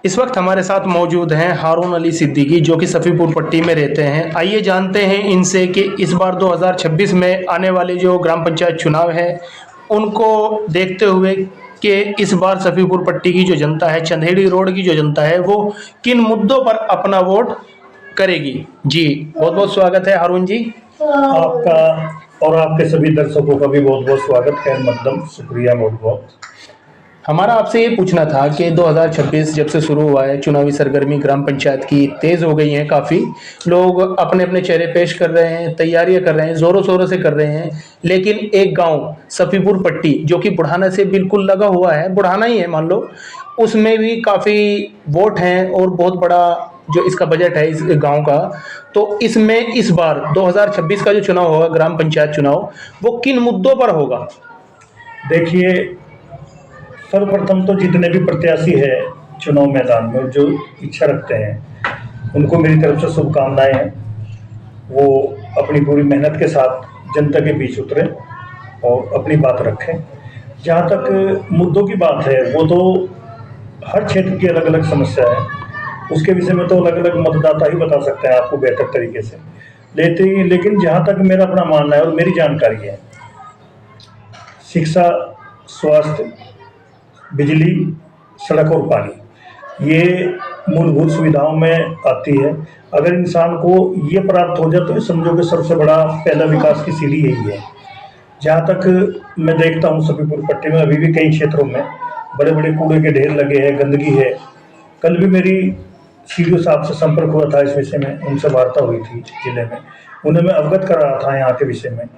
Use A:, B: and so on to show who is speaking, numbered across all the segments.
A: इस वक्त हमारे साथ मौजूद हैं हारून अली सिद्दीकी, जो कि सफ़ीपुर पट्टी में रहते हैं। आइए जानते हैं इनसे कि इस बार 2026 में आने वाले जो ग्राम पंचायत चुनाव है उनको देखते हुए कि इस बार सफ़ीपुर पट्टी की जो जनता है, चंदेड़ी रोड की जो जनता है, वो किन मुद्दों पर अपना वोट करेगी। जी बहुत बहुत स्वागत है हारून जी
B: आपका और आपके सभी दर्शकों का भी बहुत बहुत स्वागत, खैर मकदम, शुक्रिया बहुत बहुत।
A: हमारा आपसे ये पूछना था कि 2026 जब से शुरू हुआ है, चुनावी सरगर्मी ग्राम पंचायत की तेज़ हो गई हैं। काफ़ी लोग अपने अपने चेहरे पेश कर रहे हैं, तैयारियां कर रहे हैं, ज़ोरों शोरों से कर रहे हैं। लेकिन एक गांव सफ़ीपुर पट्टी जो कि बुढ़ाना से बिल्कुल लगा हुआ है, बुढ़ाना ही है मान लो, उसमें भी काफ़ी वोट हैं और बहुत बड़ा जो इसका बजट है इस गांव का। तो इसमें इस बार 2026 का जो चुनाव होगा, ग्राम पंचायत चुनाव, वो किन मुद्दों पर होगा?
B: देखिए, सर्वप्रथम तो जितने भी प्रत्याशी है चुनाव मैदान में और जो इच्छा रखते हैं उनको मेरी तरफ से शुभकामनाएं हैं। वो अपनी पूरी मेहनत के साथ जनता के बीच उतरे और अपनी बात रखें। जहाँ तक मुद्दों की बात है, वो तो हर क्षेत्र की अलग अलग समस्या है, उसके विषय में तो अलग अलग मतदाता ही बता सकते हैं आपको बेहतर तरीके से। लेकिन जहाँ तक मेरा अपना मानना है और मेरी जानकारी है, शिक्षा, स्वास्थ्य, बिजली, सड़क और पानी, ये मूलभूत सुविधाओं में आती है। अगर इंसान को ये प्राप्त हो जाए तो समझो कि सबसे बड़ा पहला विकास की सीढ़ी यही है। जहाँ तक मैं देखता हूँ सफ़ीपुर पट्टी में अभी भी कई क्षेत्रों में बड़े बड़े कूड़े के ढेर लगे हैं, गंदगी है। कल भी मेरी सीडीओ साहब से संपर्क हुआ था इस विषय में, उनसे वार्ता हुई थी जिले में, उन्हें मैं अवगत कर रहा था यहाँ के विषय में।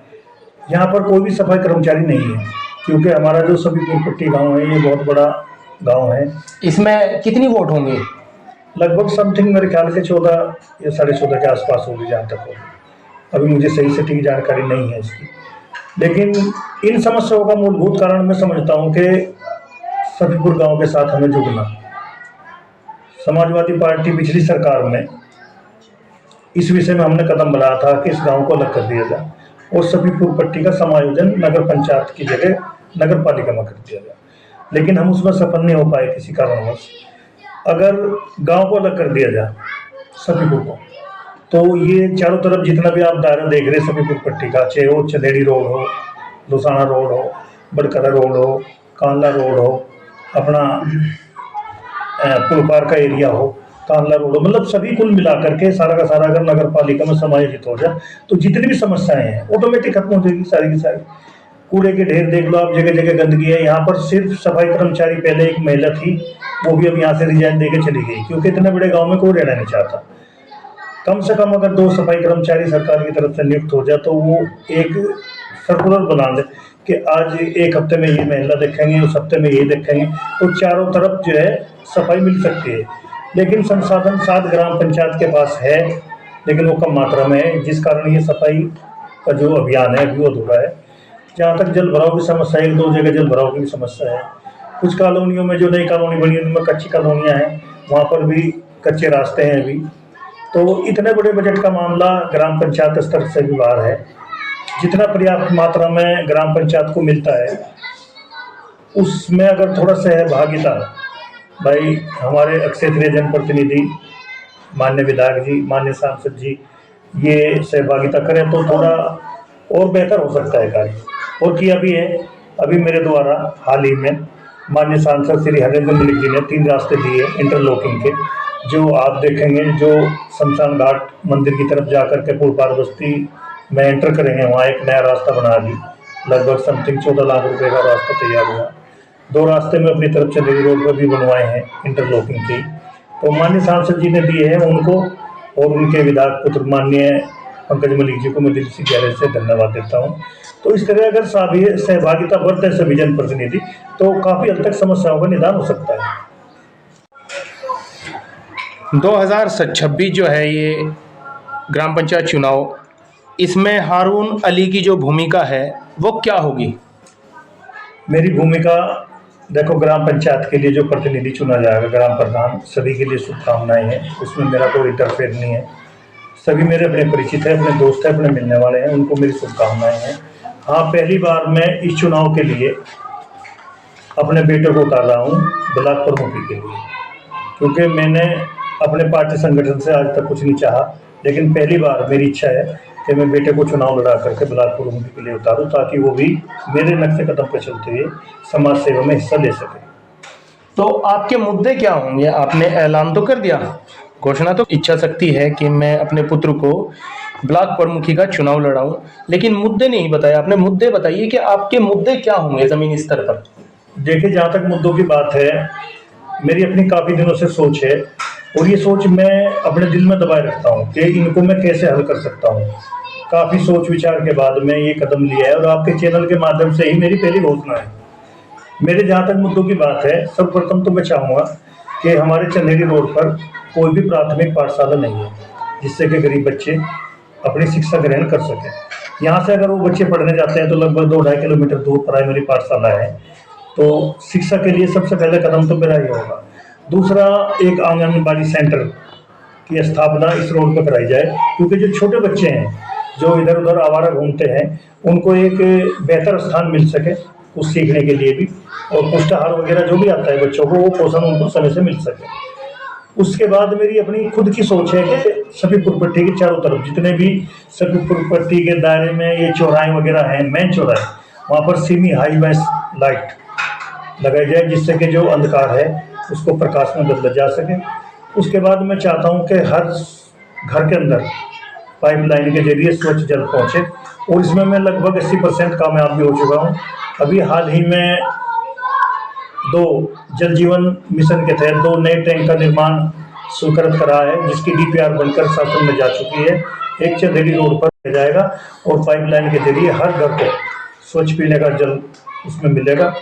B: यहाँ पर कोई भी सफाई कर्मचारी नहीं है, क्योंकि हमारा जो सफ़ीपुर पट्टी गांव है ये बहुत बड़ा गांव है।
A: इसमें कितनी वोट होंगे?
B: लगभग समथिंग मेरे ख्याल से 14 या 14.5 के आसपास होगी, जहाँ तक होगी। अभी मुझे सही से ठीक जानकारी नहीं है इसकी। लेकिन इन समस्याओं का मूलभूत कारण मैं समझता हूँ कि सफ़ीपुर गांव के साथ हमें जुड़ना। समाजवादी पार्टी पिछली सरकार में इस विषय में हमने कदम बढ़ाया था कि इस गांव को अलग कर दिया जाए और सफ़ीपुर पट्टी का समायोजन नगर पंचायत की जगह नगर पालिका में कर दिया जाए। लेकिन हम उसमें सफल नहीं हो पाए किसी कारणवश। अगर गांव को अलग कर दिया जाए सफ़ीपुर को, तो ये चारों तरफ जितना भी आप दायरा देख रहे हैं सफ़ीपुर पट्टी का, चाहे वो चंदेड़ी रोड हो, लोसाना रोड हो, बड़करा रोड हो, कांला रोड हो, अपना पुलपार का एरिया हो, कांला रोड हो, मतलब सभी कुल मिलाकर के सारा का सारा अगर नगर पालिका में समायोजित हो जाए तो जितनी भी समस्याएं हैं ऑटोमेटिक खत्म हो जाएगी सारी की सारी। कूड़े के ढेर देख लो आप, जगह जगह गंदगी है। यहाँ पर सिर्फ सफाई कर्मचारी, पहले एक महिला थी, वो भी अब यहाँ से रिजाइन देके चली गई, क्योंकि इतने बड़े गाँव में कोई रहना नहीं चाहता। कम से कम अगर 2 सफाई कर्मचारी सरकार की तरफ से नियुक्त हो जाए तो वो एक सर्कुलर बना दे कि आज एक हफ्ते में ये महिला देखेंगे, उस हफ्ते में ये देखेंगे, तो चारों तरफ जो है सफाई मिल सकती है। लेकिन संसाधन 7 ग्राम पंचायत के पास है, लेकिन वो कम मात्रा में है, जिस कारण ये सफाई का जो अभियान है अभी वो अधूरा है। जहाँ तक जल भराव की समस्या है, 2 जगह जल भराव की समस्या है। कुछ कॉलोनियों में जो नई कॉलोनी बनी उनमें कच्ची कॉलोनियाँ हैं, वहाँ पर भी कच्चे रास्ते हैं अभी। तो इतने बड़े बजट का मामला ग्राम पंचायत स्तर से भी बाहर है। जितना पर्याप्त मात्रा में ग्राम पंचायत को मिलता है उसमें अगर थोड़ा सहभागिता भाई हमारे क्षेत्रीय जनप्रतिनिधि, माननीय विधायक जी, माननीय सांसद जी, ये सहभागिता करें तो थोड़ा और बेहतर हो सकता है कार्य। और किया भी है। अभी मेरे द्वारा हाल ही में माननीय सांसद श्री हरेंद्र मलिक जी ने 3 रास्ते दिए इंटरलॉकिंग के, जो आप देखेंगे, जो शमशान घाट मंदिर की तरफ जाकर के पुलपार बस्ती में एंटर करेंगे, वहाँ एक नया रास्ता बना दी, लगभग समथिंग 14 लाख रुपए का रास्ता तैयार हुआ। 2 रास्ते में अपनी तरफ चंदेरी रोड पर भी बनवाए हैं इंटरलॉकिंग के। तो माननीय सांसद जी ने दिए हैं उनको, और उनके विधायक पुत्र माननीय पंकज मलिक जी को मैं दिल से गहरे से धन्यवाद देता हूँ। तो इस तरह अगर सभी सहभागिता बरते सभी जनप्रतिनिधि तो काफ़ी हद तक समस्याओं का निदान हो सकता है।
A: 2026 जो है ये ग्राम पंचायत चुनाव, इसमें हारून अली की जो भूमिका है वो क्या होगी?
B: मेरी भूमिका, देखो, ग्राम पंचायत के लिए जो प्रतिनिधि चुना जाएगा, ग्राम प्रधान, सभी के लिए शुभकामनाएं हैं। उसमें मेरा कोई इंटरफेयर नहीं है। सभी मेरे अपने परिचित हैं, अपने दोस्त हैं, अपने मिलने वाले हैं, उनको मेरी शुभकामनाएं हैं। हाँ, पहली बार मैं इस चुनाव के लिए अपने बेटे को उतार रहा हूँ ब्लॉक प्रमुखी के लिए, क्योंकि मैंने अपने पार्टी संगठन से आज तक कुछ नहीं चाहा, लेकिन पहली बार मेरी इच्छा है कि मैं बेटे को चुनाव लड़ा करके बिलासपुर उमरी के लिए उतारूं, ताकि वो भी मेरे नक्शे कदम पर चलते हुए समाज सेवा में हिस्सा ले सके।
A: तो आपके मुद्दे क्या होंगे? आपने ऐलान तो कर दिया, घोषणा तो इच्छा शक्ति है कि मैं अपने पुत्र को ब्लॉक प्रमुखी का चुनाव लड़ाऊं, लेकिन मुद्दे नहीं बताए आपने। मुद्दे बताइए कि आपके मुद्दे क्या होंगे जमीनी स्तर पर।
B: देखिए, जहाँ तक मुद्दों की बात है, मेरी अपनी काफ़ी दिनों से सोच है, और ये सोच मैं अपने दिल में दबाए रखता हूँ कि इनको मैं कैसे हल कर सकता हूँ। काफ़ी सोच विचार के बाद मैं ये कदम लिया है, और आपके चैनल के माध्यम से ही मेरी पहली घोषणा है। मेरे जहाँ तक मुद्दों की बात है, सर्वप्रथम तो मैं चाहूँगा कि हमारे चंदेरी रोड पर कोई भी प्राथमिक पाठशाला नहीं है, जिससे कि गरीब बच्चे अपनी शिक्षा ग्रहण कर सकें। यहाँ से अगर वो बच्चे पढ़ने जाते हैं तो लगभग 2-2.5 किलोमीटर दूर प्राइमरी पाठशाला है। तो शिक्षा के लिए सबसे पहले कदम तो मेरा ये होगा। दूसरा, एक आंगनबाड़ी सेंटर की स्थापना इस रोड पर कराई जाए, क्योंकि जो छोटे बच्चे हैं जो इधर उधर आवारा घूमते हैं, उनको एक बेहतर स्थान मिल सके कुछ सीखने के लिए भी, और पुष्टाहार वगैरह जो भी आता है बच्चों को, वो पोषण उनको समय से मिल सके। उसके बाद मेरी अपनी खुद की सोच है कि सफीपुर पट्टी के चारों तरफ जितने भी सफीपुर पट्टी के दायरे में ये चौराहे वगैरह हैं, मेन चौराहे, वहाँ पर सेमी हाई बेंच लाइट लगाई जाए, जिससे कि जो अंधकार है उसको प्रकाश में बदला जा सके। उसके बाद मैं चाहता हूँ कि हर घर के अंदर पाइपलाइन के जरिए स्वच्छ जल पहुँचे, और इसमें मैं लगभग 80% कामयाब भी हो चुका हूँ। अभी हाल ही में 2 जल जीवन मिशन के तहत 2 नए टैंक का निर्माण स्वीकृत करा है, जिसकी DPR बनकर शासन में जा चुकी है। एक चंदेरी रोड पर किया जाएगा, और पाइपलाइन के जरिए हर घर को स्वच्छ पीने का जल उसमें मिलेगा।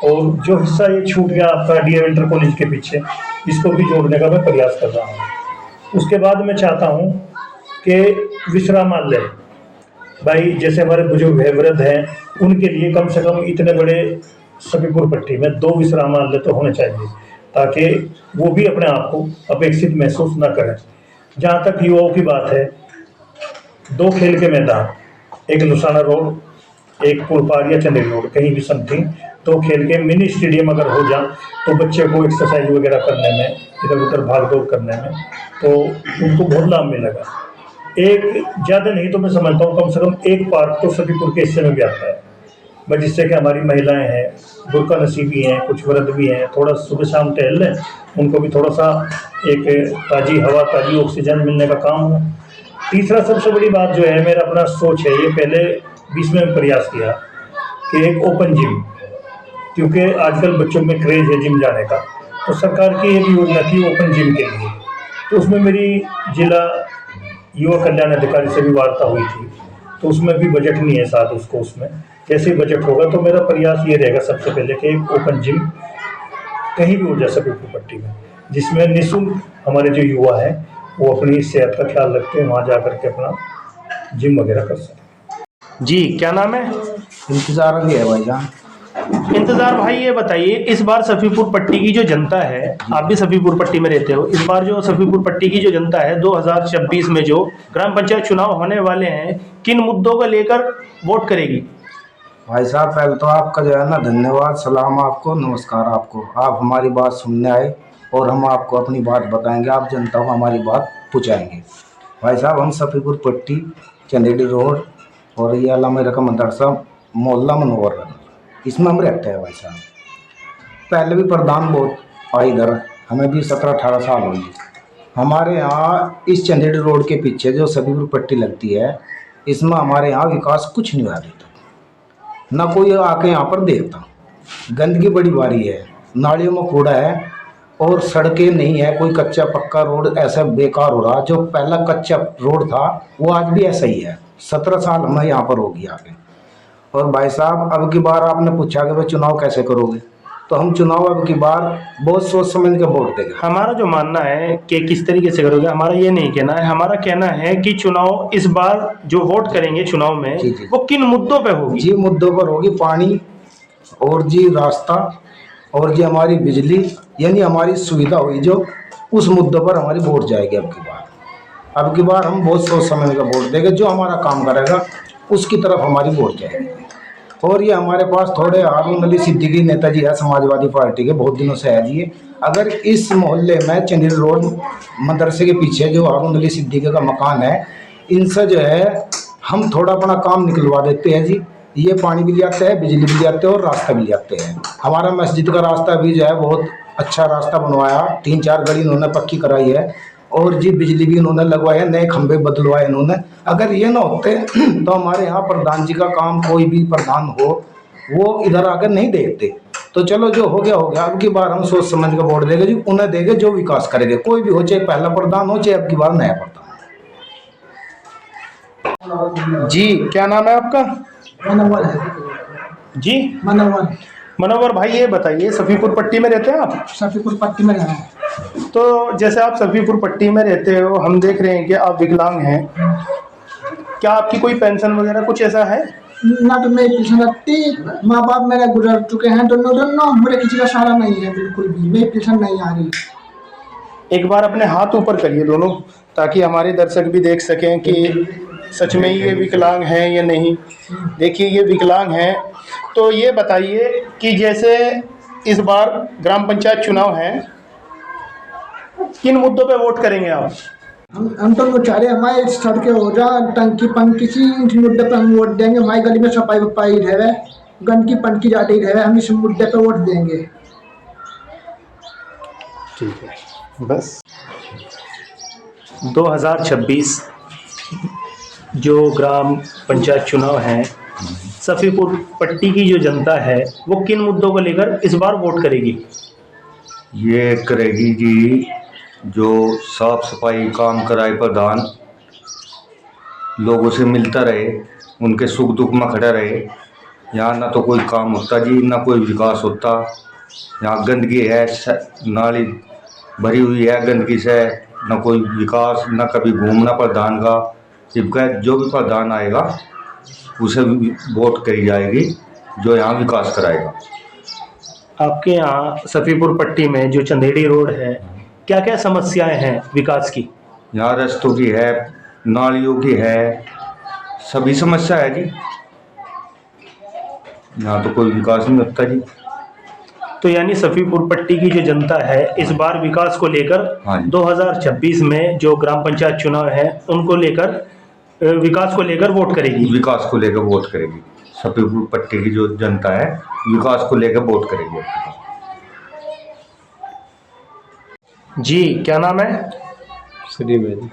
B: और जो हिस्सा ये छूट गया आपका DAV इंटर कॉलेज के पीछे, इसको भी जोड़ने का मैं प्रयास कर रहा हूँ। उसके बाद मैं चाहता हूँ कि विश्रामालय, भाई जैसे हमारे बुजुर्ग है, वृद्ध हैं, उनके लिए कम से कम इतने बड़े सफीपुर पट्टी में 2 विश्रामालय तो होने चाहिए, ताकि वो भी अपने आप को अपेक्षित महसूस न करें। जहाँ तक युवाओं की बात है, 2 खेल के मैदान, एक लुसाना रोड, एक पुरपार या चंदेरी रोड, कहीं भी समथिंग 2 खेल के मिनी स्टेडियम अगर हो जाए, तो बच्चे को एक्सरसाइज वगैरह करने में, इधर उधर भाग दौड़ करने में, तो उनको बहुत लाभ मिलेगा। एक ज़्यादा नहीं तो मैं समझता हूँ कम से कम एक पार्क तो सफीपुर के हिस्से में भी आता है, बस जिससे कि हमारी महिलाएं हैं, बुरका नसीबी हैं, कुछ वृद्ध भी हैं, थोड़ा सुबह शाम टहल लें, उनको भी थोड़ा सा एक ताज़ी हवा, ताज़ी ऑक्सीजन मिलने का काम हो। तीसरा सबसे बड़ी बात जो है, मेरा अपना सोच है, ये पहले 20 में प्रयास किया कि एक ओपन जिम, क्योंकि आजकल बच्चों में क्रेज़ है जिम जाने का, तो सरकार की एक योजना थी ओपन जिम के लिए। तो उसमें मेरी जिला युवा कल्याण अधिकारी से भी वार्ता हुई थी, तो उसमें भी बजट नहीं है साथ उसको। उसमें जैसे ही बजट होगा तो मेरा प्रयास ये रहेगा सबसे पहले कि एक ओपन जिम कहीं भी हो जाए सफीपुर पट्टी में, जिसमें निःशुल्क हमारे जो युवा हैं वो अपनी सेहत का ख्याल रखते हैं, वहाँ जा करके अपना जिम वगैरह कर सकते।
A: जी, क्या नाम है?
C: इंतजार भी है भाईजान।
A: इंतजार भाई, ये बताइए, इस बार सफीपुर पट्टी की जो जनता है, आप भी सफीपुर पट्टी में रहते हो, इस बार जो सफीपुर पट्टी की जो जनता है 2026 में जो ग्राम पंचायत चुनाव होने वाले हैं, किन मुद्दों को लेकर वोट करेगी?
C: भाई साहब, पहले तो आपका जो है ना धन्यवाद, सलाम आपको, नमस्कार आपको। आप हमारी बात सुनने आए और हम आपको अपनी बात बताएंगे, आप जनता को हमारी बात पहुँचाएंगे। भाई साहब, हम सफीपुर पट्टी, चंदेरी रोड और ये अल्लामा रकम मदरसा मोहल्ला मनोवर, इसमें हम रहते हैं। भाई साहब, पहले भी प्रधान बहुत आए इधर, हमें भी 17-18 साल हो गए। हमारे यहाँ इस चंदेरी रोड के पीछे जो सफीपुर पट्टी लगती है, इसमें हमारे यहाँ विकास कुछ नहीं हुआ अभी तक, ना कोई आके यहाँ पर देखता। गंदगी बड़ी भारी है, नालियों में कूड़ा है, और सड़कें नहीं है, कोई कच्चा पक्का रोड ऐसा बेकार हो रहा। जो पहला कच्चा रोड था वो आज भी ऐसा ही है। 17 साल हमें यहाँ पर होगी आगे। और भाई साहब, अब की बार आपने पूछा कि भाई चुनाव कैसे करोगे, तो हम चुनाव अब की बार बहुत सोच समझ के वोट देंगे।
A: हमारा जो मानना है कि किस तरीके से करोगे, हमारा ये नहीं कहना है, हमारा कहना है कि चुनाव इस बार जो वोट करेंगे चुनाव में,
C: जी, जी।
A: वो किन मुद्दों पे होगी?
C: जी, मुद्दों पर होगी पानी, और जी रास्ता, और जी हमारी बिजली, यानी हमारी सुविधा हुई जो, उस मुद्दों पर हमारी वोट जाएगी अब की बार हम बहुत सोच समझ कर वोट देंगे। जो हमारा काम करेगा उसकी तरफ हमारी वोट जाएगी। और ये हमारे पास थोड़े हारून अली सिद्दीकी नेताजी है समाजवादी पार्टी के, बहुत दिनों से है जी ये। अगर इस मोहल्ले में चंदेल रोड मदरसे के पीछे जो हारून अली सिद्दीकी का मकान है, इनसे जो है हम थोड़ा अपना काम निकलवा देते हैं जी। ये पानी भी ले आते हैं, बिजली भी ले आते हैं और रास्ता भी ले आते हैं। हमारा मस्जिद का रास्ता भी जो है बहुत अच्छा रास्ता बनवाया, 3-4 गली इन्होंने पक्की कराई है और जी बिजली भी इन्होंने लगवाए हैं, नए खंभे बदलवाए इन्होंने। अगर ये ना होते तो हमारे यहाँ प्रधान जी का काम, कोई भी प्रधान हो वो इधर आकर नहीं देखते। तो चलो जो हो गया, अब की बार हम सोच समझ कर वोट देंगे जी, उन्हें देंगे जो विकास करेंगे, कोई भी हो, चाहे पहला प्रधान हो चाहे अब की बार नया प्रधान।
A: जी क्या नाम है आपका?
D: मनोवर है
A: जी
D: मनोवर।
A: मनोवर भाई, ये बताइए सफीपुर पट्टी में रहते हैं आप?
D: सफीपुर पट्टी में रहना है।
A: तो जैसे आप सफीपुर पट्टी में रहते हो, हम देख रहे हैं कि आप विकलांग हैं, क्या आपकी कोई पेंशन वगैरह कुछ ऐसा है?
D: ना तो मेरी पेंशन लगती, माँ बाप मेरे गुजर चुके हैं दोनों, मेरे किसी का सहारा नहीं है, बिल्कुल भी मेरी पेंशन नहीं आ रही।
A: एक बार अपने हाथ ऊपर करिए दोनों, ताकि हमारे दर्शक भी देख सकें कि सच में ही ये विकलांग हैं या नहीं। देखिए ये विकलांग हैं। तो ये बताइए कि जैसे इस बार ग्राम पंचायत चुनाव है, किन मुद्दों पे वोट करेंगे आप?
D: हम तो बेचारे हमारे सड़कें हो जा, टंकी पंकी सी मुद्दे पे हम वोट देंगे। हमारी गली में सफाई वफाई रहे, गंदगी पनकी ज्यादा ही रहे, हम इस मुद्दे पे वोट देंगे।
A: ठीक है, बस 2026 जो ग्राम पंचायत चुनाव है, सफीपुर पट्टी की जो जनता है वो किन मुद्दों को लेकर इस बार वोट करेगी?
E: ये करेगी जी, जो साफ सफाई काम कराए प्रधान, लोगों से मिलता रहे, उनके सुख दुख में खड़ा रहे। यहाँ ना तो कोई काम होता जी, ना कोई विकास होता। यहाँ गंदगी है, नाली भरी हुई है गंदगी से, ना कोई विकास, ना कभी घूमना प्रधान का। जबकि जो भी प्रधान आएगा उसे वोट करी जाएगी, जो यहाँ विकास कराएगा।
A: आपके यहाँ सफीपुर पट्टी में जो चंदेड़ी रोड है, क्या क्या समस्याएं हैं विकास की?
E: यहाँ रास्तों की है, नालियों की है, सभी समस्या है जी। यहाँ तो कोई विकास नहीं होता जी।
A: तो यानी सफीपुर पट्टी की जो जनता है इस बार विकास को लेकर,
E: हाँ जी।
A: 2026 में जो ग्राम पंचायत चुनाव है उनको लेकर, विकास को लेकर वोट करेगी।
E: विकास को लेकर वोट करेगी। सफीपुर पट्टी की जो जनता है विकास को लेकर वोट करेगी।
A: जी क्या नाम है?
F: सलीम है जी।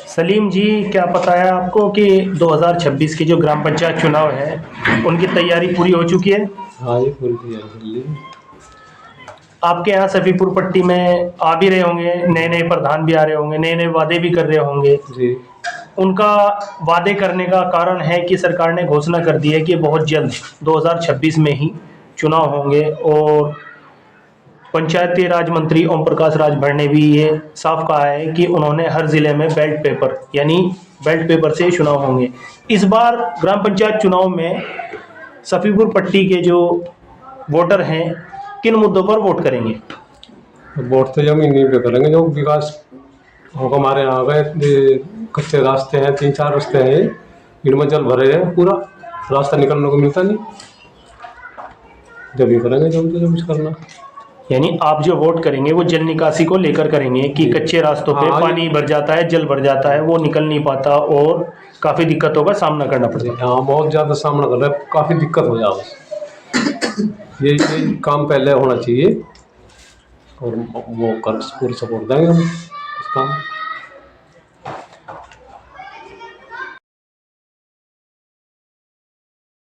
A: सलीम जी, क्या पता है आपको कि 2026 के जो ग्राम पंचायत चुनाव है उनकी तैयारी पूरी हो चुकी है?
F: हाँ जी, पूरी तैयारी कर ली।
A: आपके यहाँ सफीपुर पट्टी में आ भी रहे होंगे, नए नए प्रधान भी आ रहे होंगे, नए नए वादे भी कर रहे होंगे
F: जी।
A: उनका वादे करने का कारण है कि सरकार ने घोषणा कर दी है कि बहुत जल्द 2026 में ही चुनाव होंगे। और पंचायती राज मंत्री ओम प्रकाश राजभर ने भी ये साफ कहा है कि उन्होंने हर ज़िले में बैलेट पेपर, यानी बैलेट पेपर से चुनाव होंगे। इस बार ग्राम पंचायत चुनाव में सफीपुर पट्टी के जो वोटर हैं किन मुद्दों पर वोट करेंगे?
F: वोट तो जमीन नहीं पे करेंगे, जो विकास होगा हमारे यहाँ का। कच्चे रास्ते हैं, 3-4 रास्ते हैं, इनमें जल भरे हैं, पूरा रास्ता निकलने को मिलता नहीं। जब ही करेंगे जब कुछ करना।
A: यानी आप जो वोट करेंगे वो जल निकासी को लेकर करेंगे कि कच्चे रास्तों पे
F: हाँ,
A: पानी भर जाता है, जल भर जाता है, वो निकल नहीं पाता और काफ़ी दिक्कतों का सामना करना पड़ता है।
F: हाँ, बहुत ज़्यादा सामना कर रहा है, काफ़ी दिक्कत हो जाए। ये काम पहले होना चाहिए और वो कर पूरी सपोर्ट देंगे हम इस काम।